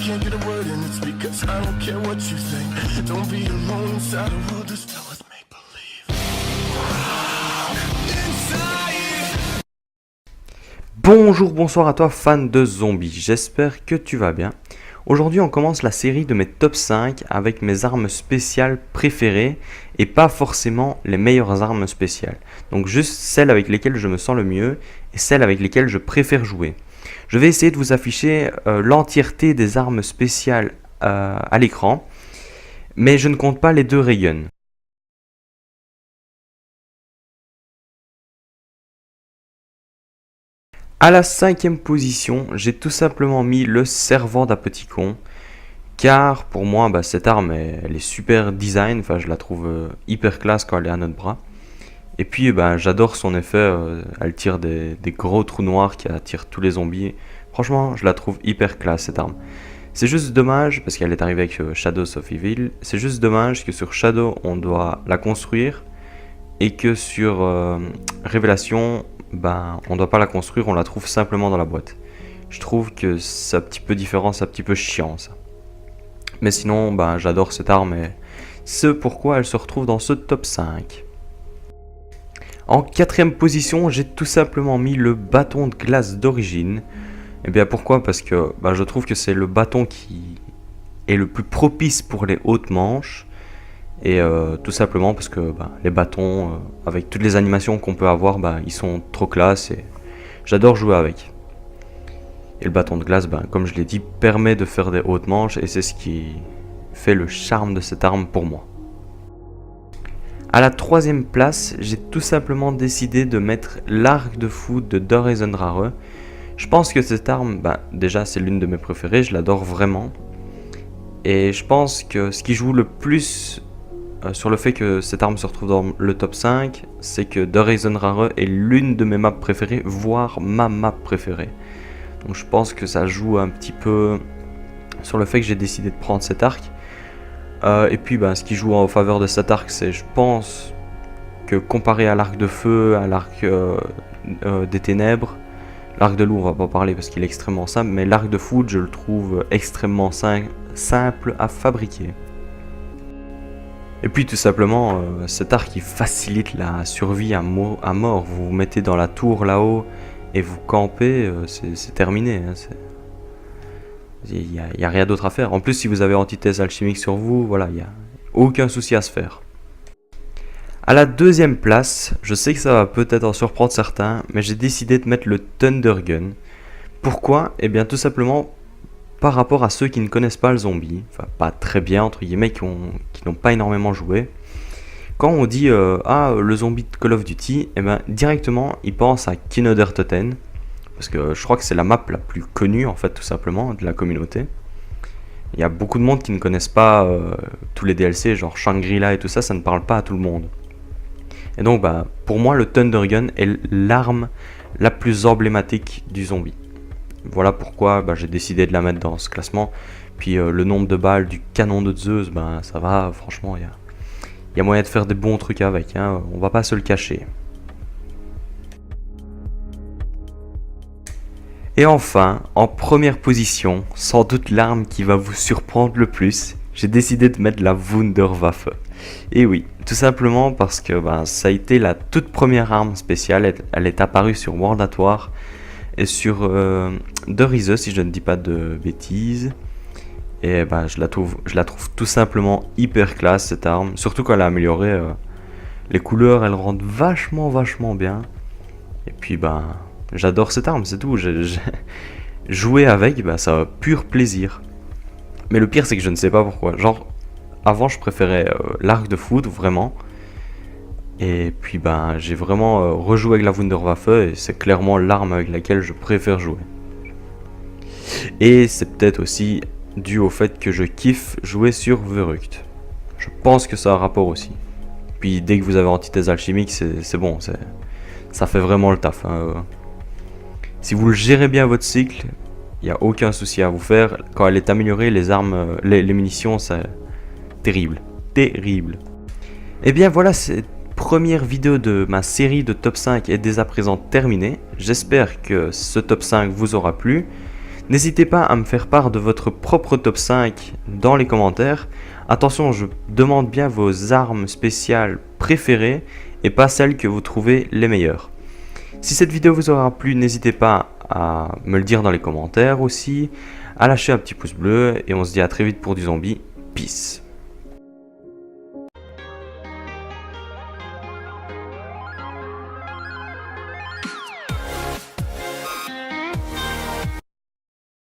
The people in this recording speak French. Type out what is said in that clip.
can't get a word in, it's because I don't care what you think. Don't be alone inside a world that's filled with make-believe. Inside. Bonjour, bonsoir à toi fan de zombies, j'espère que tu vas bien. Aujourd'hui on commence la série de mes top 5 avec mes armes spéciales préférées et pas forcément les meilleures armes spéciales. Donc juste celles avec lesquelles je me sens le mieux et celles avec lesquelles je préfère jouer. Je vais essayer de vous afficher l'entièreté des armes spéciales à l'écran, mais je ne compte pas les deux ray guns. À la 5e position, j'ai tout simplement mis le servant d'un petit con, car pour moi cette arme elle est super design, enfin je la trouve hyper classe quand elle est à notre bras. Et puis j'adore son effet, elle tire des gros trous noirs qui attirent tous les zombies. Franchement je la trouve hyper classe cette arme. C'est juste dommage, parce qu'elle est arrivée avec Shadows of Evil, c'est juste dommage que sur Shadow on doit la construire et que sur Révélation on doit pas la construire, on la trouve simplement dans la boîte. Je trouve que c'est un petit peu différent, c'est un petit peu chiant ça. Mais sinon j'adore cette arme et c'est pourquoi elle se retrouve dans ce top 5. En 4e position, j'ai tout simplement mis le bâton de glace d'origine. Et bien pourquoi? Parce que je trouve que c'est le bâton qui est le plus propice pour les hautes manches. Et tout simplement parce que les bâtons, avec toutes les animations qu'on peut avoir, ils sont trop classe et j'adore jouer avec. Et le bâton de glace, comme je l'ai dit, permet de faire des hautes manches et c'est ce qui fait le charme de cette arme pour moi. À la 3e place, j'ai tout simplement décidé de mettre l'arc de fou de Dorizenrare. Je pense que cette arme, déjà c'est l'une de mes préférées, je l'adore vraiment. Et je pense que ce qui joue le plus sur le fait que cette arme se retrouve dans le top 5, c'est que Dorizenrare est l'une de mes maps préférées, voire ma map préférée. Donc je pense que ça joue un petit peu sur le fait que j'ai décidé de prendre cet arc. Et puis ce qui joue en faveur de cet arc, c'est je pense que comparé à l'arc de feu, à l'arc des ténèbres, l'arc de loup on va pas parler parce qu'il est extrêmement simple, mais l'arc de foudre je le trouve extrêmement simple à fabriquer. Et puis tout simplement cet arc il facilite la survie à mort. Vous vous mettez dans la tour là-haut et vous campez, c'est terminé. Il n'y a rien d'autre à faire. En plus si vous avez antithèse alchimique sur vous, voilà, il n'y a aucun souci à se faire. À la 2e place, je sais que ça va peut-être en surprendre certains, mais j'ai décidé de mettre le Thunder Gun. Pourquoi? Eh bien tout simplement par rapport à ceux qui ne connaissent pas le zombie, enfin pas très bien entre guillemets, qui n'ont pas énormément joué. Quand on dit le zombie de Call of Duty, directement ils pensent à Kinodertoten, parce que je crois que c'est la map la plus connue en fait tout simplement de la communauté. Il y a beaucoup de monde qui ne connaissent pas tous les DLC, genre Shangri-La et tout ça, ça ne parle pas à tout le monde. Et donc pour moi le Thunder Gun est l'arme la plus emblématique du zombie. Voilà pourquoi j'ai décidé de la mettre dans ce classement. Puis le nombre de balles du canon de Zeus, ça va, franchement, il y a moyen de faire des bons trucs avec, hein, on va pas se le cacher. Et enfin, en première position, sans doute l'arme qui va vous surprendre le plus, j'ai décidé de mettre la Wunderwaffe. Et oui, tout simplement parce que ça a été la toute première arme spéciale, elle est apparue sur World at War et sur Dorize si je ne dis pas de bêtises. Et je la trouve tout simplement hyper classe cette arme, surtout quand elle a amélioré les couleurs, elles rendent vachement bien. Et puis j'adore cette arme, c'est tout. Jouer avec, ça a pur plaisir. Mais le pire c'est que je ne sais pas pourquoi. Genre avant je préférais l'arc de foudre vraiment. Et puis j'ai vraiment rejoué avec la Wunderwaffe et c'est clairement l'arme avec laquelle je préfère jouer. Et c'est peut-être aussi dû au fait que je kiffe jouer sur Verrucht. Je pense que ça a un rapport aussi. Puis dès que vous avez antithèse alchimique, c'est bon, ça fait vraiment le taf. Hein. Si vous le gérez bien votre cycle, il n'y a aucun souci à vous faire. Quand elle est améliorée, les armes, les munitions, c'est terrible. Et bien voilà, cette première vidéo de ma série de top 5 est dès à présent terminée. J'espère que ce top 5 vous aura plu. N'hésitez pas à me faire part de votre propre top 5 dans les commentaires. Attention, je demande bien vos armes spéciales préférées et pas celles que vous trouvez les meilleures. Si cette vidéo vous aura plu, n'hésitez pas à me le dire dans les commentaires aussi, à lâcher un petit pouce bleu et on se dit à très vite pour du zombie. Peace.